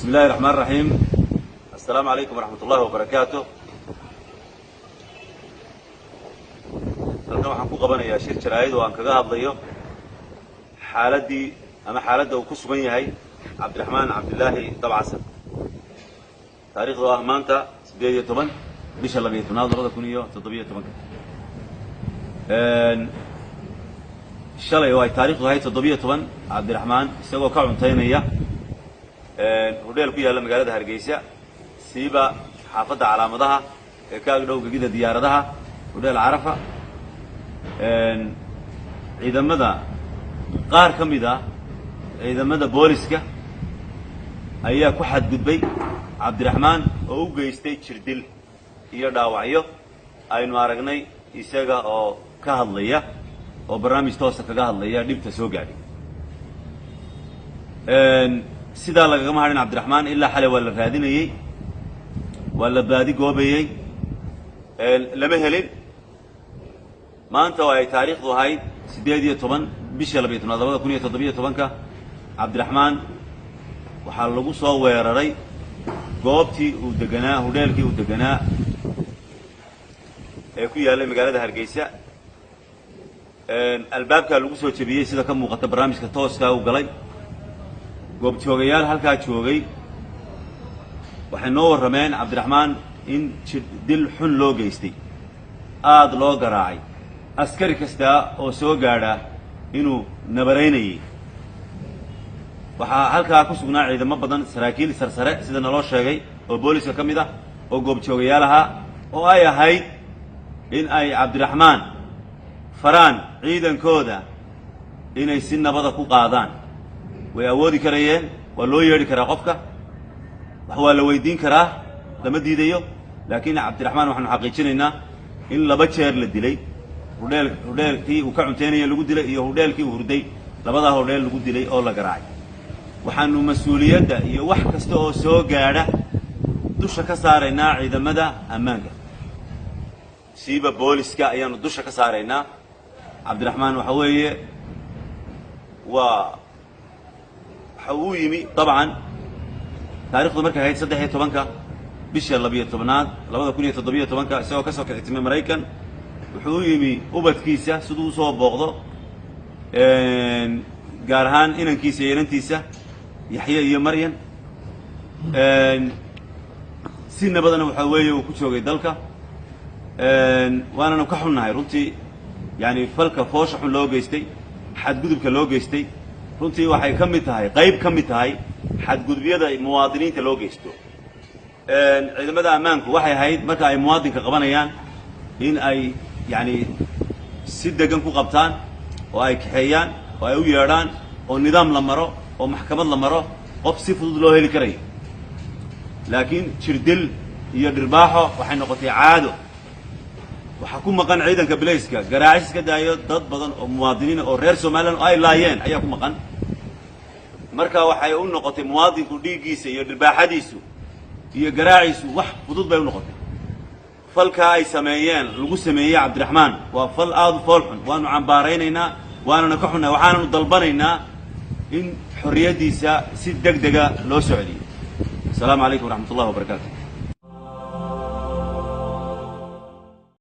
بسم الله الرحمن الرحيم. السلام عليكم ورحمة الله وبركاته. halkan waxaan ku qabanayaa shir jaraa'id oo aan kaga hadlayo xaaladda uu ku sugan yahay Cabdiraxmaan Cabdilaahi Dabcasan. taariikhdu ah maanta 18 bisha 12/2017. shalay oo ay taariikhdu ahayd 17 Cabdiraxmaan isagoo ka cuntaynaya hodheel ku yaalla magaalada Hargeysa siiba xaafadda calaamadaha ee ka agdhow gegida diyaaradaha hodheel Carafa. ciidamada qaar ka mid ah ciidamada booliska ayaa ku xadgudbay Cabdiraxmaan oo u geystay jirdil iyo dhaawacyo aynu aragnay isaga oo ka hadlaya oo barnaamij toos ah kaga hadlaya dhibta soo gaadhay. sidaa lagagama hadhin Cabdiraxmaan ilaa xalay waa la raadinayey, waa la baadi goobayey, lama helin. maanta oo ay taariikhdu ahayd 18 bisha 2017 Cabdiraxmaan waxaa lagu soo weeraray goobtii uu deganaa hodheelkii uu deganaa ee ku yaallay magaalada Hargeysa. albaabkaa lagu soo jebiyey sida ka muuqata barnaamijka tooskaa uu galay. goobjoogayaal halkaa joogay waxay noo warrameen Cabdiraxmaan in dil xun loo geystay, aad loo garaacay, askari kasta oo soo gaadha inuu nabaraynayay. waxaa halkaa ku sugnaa ciidamo badan, saraakiil sarsare sida naloo sheegay oo booliska ka mid ah oo goobjoogayaal ahaa, oo ay ahayd in ay Cabdiraxmaan faraan ciidankooda inay si nabada ku qaadaan. way awoodi karayeen, waa loo yeedhi karaa qofka, wax waa la weydiin karaa, lama diidayo. laakiin Cabdiraxmaan waxaanu xaqiijinaynaa in 2 jeer la dilay. hodheelkii uu ka cuntaynaya lagu dilay iyo hodheelkii uu hurday, labadaa hodheel lagu dilay oo la garaacay. waxaanu mas-uuliyadda iyo wax kasta oo soo gaadha dusha ka saaraynaa ciidamada ammaanka, siiba booliska ayaanu dusha ka saaraynaa. Cabdiraxmaan waxa weeye waxa uu yimi dabcan taariikhdu markay ahayd 13 bisha 12 2017 isagoo ka soo kictimay Maraykan. wuxuu u yimi ubadkiisa siduu usoo booqdo, gaar ahaan inankiisa iyo inantiisa Yaxye iyo Maryan. si nabadana waxa weeye uu ku joogay dalka. waananu ka xunnahay runtii, yani falka foosha xun loo geystay, xadgudubka loo geystay runtii waxay ka mid tahay, qayb ka mid tahay xadgudubyada muwaadiniinta loo geysto. ciidamada ammaanku waxay ahayd marka ay muwaadinka qabanayaan in ay yani si degan ku qabtaan oo ay kaxeeyaan oo ay u yeedhaan oo nidaam la maro oo maxkamad la maro, qof si fudud loo heli karayo. laakiin jirdil iyo dhirbaaxo waxay noqotay caado. waxaa ku maqan ciidanka bilayska garaacis ka daayo dad badan oo muwaadiniin oo reer Soomaaliland oo ay laayeen ayaa ku maqan. marka waxay u noqotay muwaadinku dhiiggiisa iyo dhirbaaxadiisu iyo garaaciisu wax fudud bay u noqotay. falka ay sameeyeen lagu sameeyay Cabdiraxmaan waa fal aad u fool xun. waanu cambaaraynaynaa, waanana ka xunnahay, waxaananu dalbanaynaa in xorriyadiisa si degdega loo socdiyo. السلام عليكم ورحمة الله وبركاته.